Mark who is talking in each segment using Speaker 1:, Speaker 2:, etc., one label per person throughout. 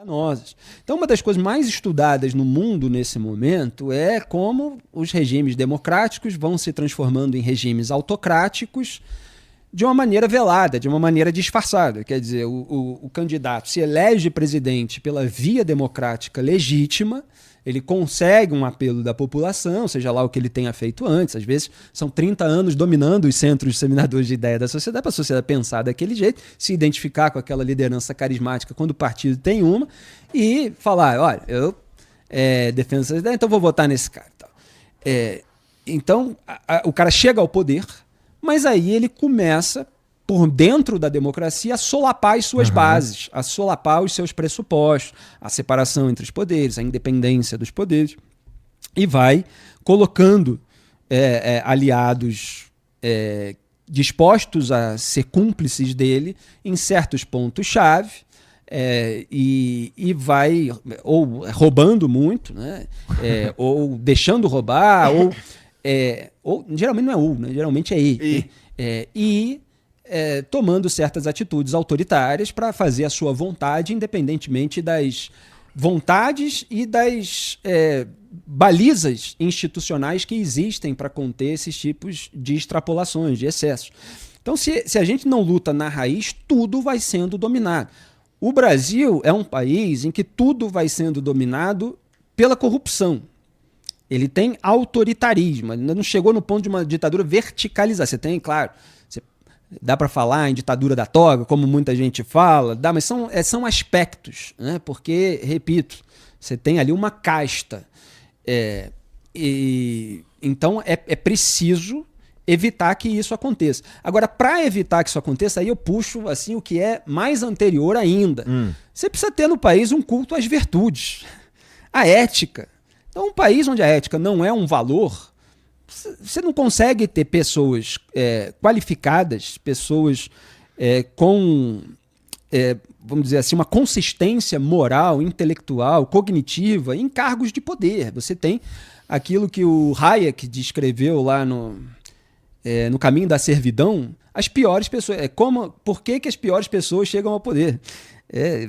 Speaker 1: danosas. Então, uma das coisas mais estudadas no mundo nesse momento é como os regimes democráticos vão se transformando em regimes autocráticos de uma maneira velada, de uma maneira disfarçada. Quer dizer, o candidato se elege presidente pela via democrática legítima, ele consegue um apelo da população, seja lá o que ele tenha feito antes. Às vezes são 30 anos dominando os centros disseminadores de ideia da sociedade, para a sociedade pensar daquele jeito, se identificar com aquela liderança carismática quando o partido tem uma, e falar, olha, eu defendo essa ideia, então vou votar nesse cara. Então, o cara chega ao poder, mas aí ele começa, por dentro da democracia, a solapar as suas bases, a solapar os seus pressupostos, a separação entre os poderes, a independência dos poderes, e vai colocando aliados dispostos a ser cúmplices dele em certos pontos-chave, e vai ou roubando muito, né? Ou deixando roubar, ou geralmente não é ou, né? Geralmente é e tomando certas atitudes autoritárias para fazer a sua vontade, independentemente das vontades e das balizas institucionais que existem para conter esses tipos de extrapolações, de excessos. Então, se a gente não luta na raiz, tudo vai sendo dominado. O Brasil é um país em que tudo vai sendo dominado pela corrupção. Ele tem autoritarismo, ainda não chegou no ponto de uma ditadura verticalizada. Você tem, claro, dá para falar em ditadura da toga, como muita gente fala, mas são aspectos, né? Porque, repito, você tem ali uma casta. Então é preciso evitar que isso aconteça. Agora, para evitar que isso aconteça, aí eu puxo assim, o que é mais anterior ainda. Você precisa ter no país um culto às virtudes, à ética. Então, um país onde a ética não é um valor, você não consegue ter pessoas qualificadas, pessoas com, vamos dizer assim, uma consistência moral, intelectual, cognitiva, em cargos de poder. Você tem aquilo que o Hayek descreveu lá no Caminho da Servidão, as piores pessoas. Por que as piores pessoas chegam ao poder?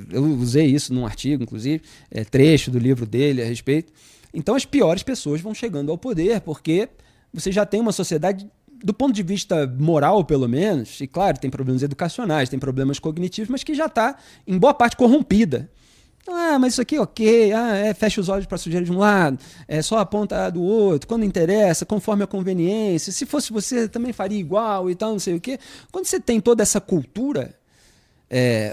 Speaker 1: Eu usei isso num artigo, inclusive, trecho do livro dele a respeito. Então, as piores pessoas vão chegando ao poder, porque você já tem uma sociedade, do ponto de vista moral, pelo menos, e claro, tem problemas educacionais, tem problemas cognitivos, mas que já está, em boa parte, corrompida. Mas isso aqui ok, fecha os olhos para a sujeira de um lado, só aponta do outro, quando interessa, conforme a conveniência, se fosse você também faria igual e tal, não sei o quê. Quando você tem toda essa cultura,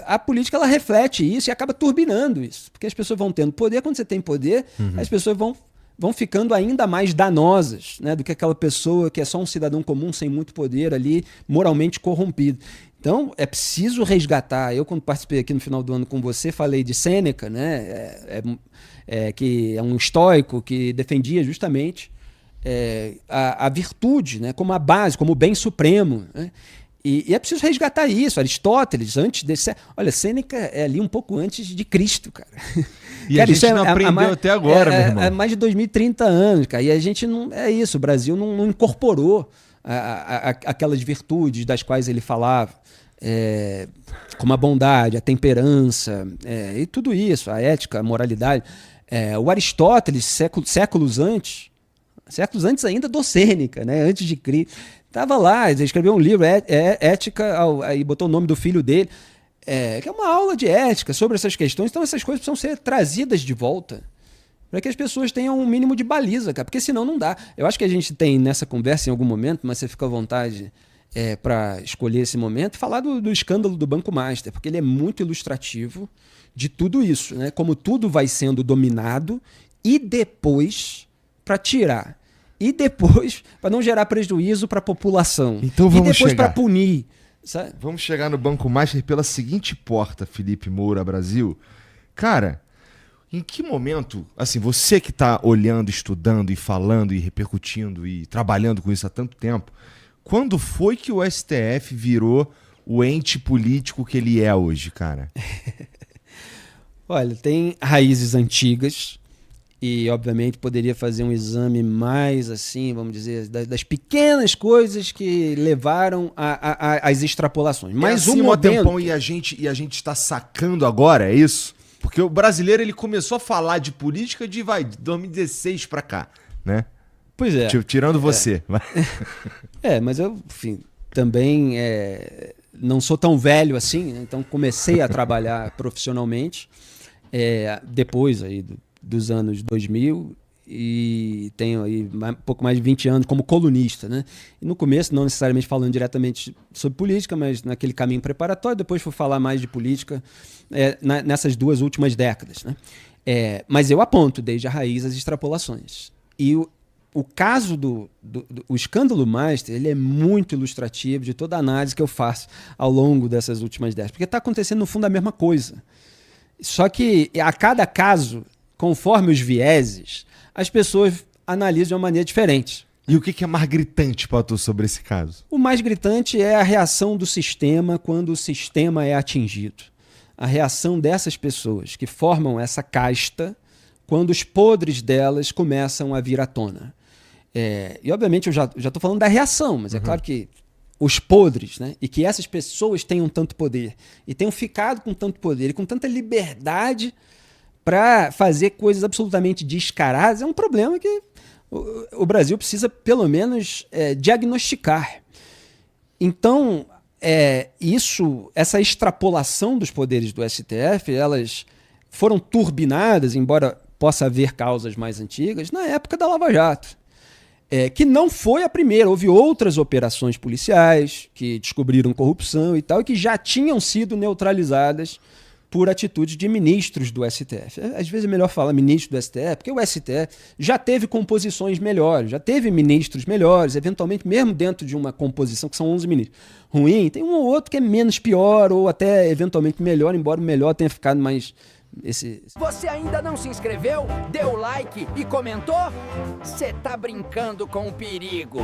Speaker 1: a política ela reflete isso e acaba turbinando isso, porque as pessoas vão tendo poder. Quando você tem poder, as pessoas vão ficando ainda mais danosas, né, do que aquela pessoa que é só um cidadão comum sem muito poder ali, moralmente corrompido. Então, é preciso resgatar. Eu, quando participei aqui no final do ano com você, falei de Sêneca, né, que é um estoico que defendia justamente a virtude, né, como a base, como o bem supremo, né? E é preciso resgatar isso. Aristóteles, antes desse... Olha, Sêneca é ali um pouco antes de Cristo, cara.
Speaker 2: E
Speaker 1: cara,
Speaker 2: a gente não aprendeu até agora, meu irmão.
Speaker 1: É mais de 2030 anos, cara. E a gente não... É isso, o Brasil não incorporou aquelas virtudes das quais ele falava, como a bondade, a temperança, e tudo isso, a ética, a moralidade. O Aristóteles, séculos antes ainda do Sêneca, né, antes de Cristo, estava lá, ele escreveu um livro, Ética, aí botou o nome do filho dele, que é uma aula de ética sobre essas questões. Então essas coisas precisam ser trazidas de volta para que as pessoas tenham um mínimo de baliza, cara, porque senão não dá. Eu acho que a gente tem nessa conversa em algum momento, mas você fica à vontade para escolher esse momento, falar do escândalo do Banco Master, porque ele é muito ilustrativo de tudo isso, né? Como tudo vai sendo dominado e depois para tirar. E depois, para não gerar prejuízo para a população.
Speaker 2: Então vamos
Speaker 1: e depois
Speaker 2: chegar.
Speaker 1: para punir. Sabe?
Speaker 2: Vamos chegar no Banco Master pela seguinte porta, Felipe Moura Brasil. Cara, em que momento, assim, você que está olhando, estudando e falando e repercutindo e trabalhando com isso há tanto tempo, quando foi que o STF virou o ente político que ele é hoje, cara?
Speaker 1: Olha, tem raízes antigas. E, obviamente, poderia fazer um exame mais, assim, vamos dizer, das pequenas coisas que levaram às extrapolações. Mas
Speaker 2: assim,
Speaker 1: o modelo...
Speaker 2: tempão e a gente está sacando agora, é isso? Porque o brasileiro ele começou a falar de política de 2016 pra cá, né?
Speaker 1: Pois é.
Speaker 2: Tirando você.
Speaker 1: Mas eu, enfim, também não sou tão velho assim, né? Então comecei a trabalhar profissionalmente depois aí dos anos 2000 e tenho aí um pouco mais de 20 anos como colunista, né? E no começo, não necessariamente falando diretamente sobre política, mas naquele caminho preparatório, depois fui falar mais de política nessas 2 últimas décadas, né? Mas eu aponto desde a raiz as extrapolações. E o caso o escândalo Master, ele é muito ilustrativo de toda a análise que eu faço ao longo dessas últimas décadas, porque está acontecendo no fundo a mesma coisa. Só que a cada caso, conforme os vieses, as pessoas analisam de uma maneira diferente.
Speaker 2: E o que é mais gritante para tu sobre esse caso?
Speaker 1: O mais gritante é a reação do sistema quando o sistema é atingido. A reação dessas pessoas que formam essa casta quando os podres delas começam a vir à tona. E obviamente eu já estou falando da reação, mas é claro que os podres, né? E que essas pessoas tenham tanto poder e tenham ficado com tanto poder e com tanta liberdade para fazer coisas absolutamente descaradas, é um problema que o Brasil precisa, pelo menos, diagnosticar. Então, essa extrapolação dos poderes do STF, elas foram turbinadas, embora possa haver causas mais antigas, na época da Lava Jato. Que não foi a primeira, houve outras operações policiais que descobriram corrupção e tal, e que já tinham sido neutralizadas por atitudes de ministros do STF. Às vezes é melhor falar ministro do STF, porque o STF já teve composições melhores, já teve ministros melhores, eventualmente mesmo dentro de uma composição, que são 11 ministros, ruim, tem um ou outro que é menos pior, ou até eventualmente melhor, embora o melhor tenha ficado mais...
Speaker 3: Você ainda não se inscreveu? Deu like e comentou? Você tá brincando com o perigo.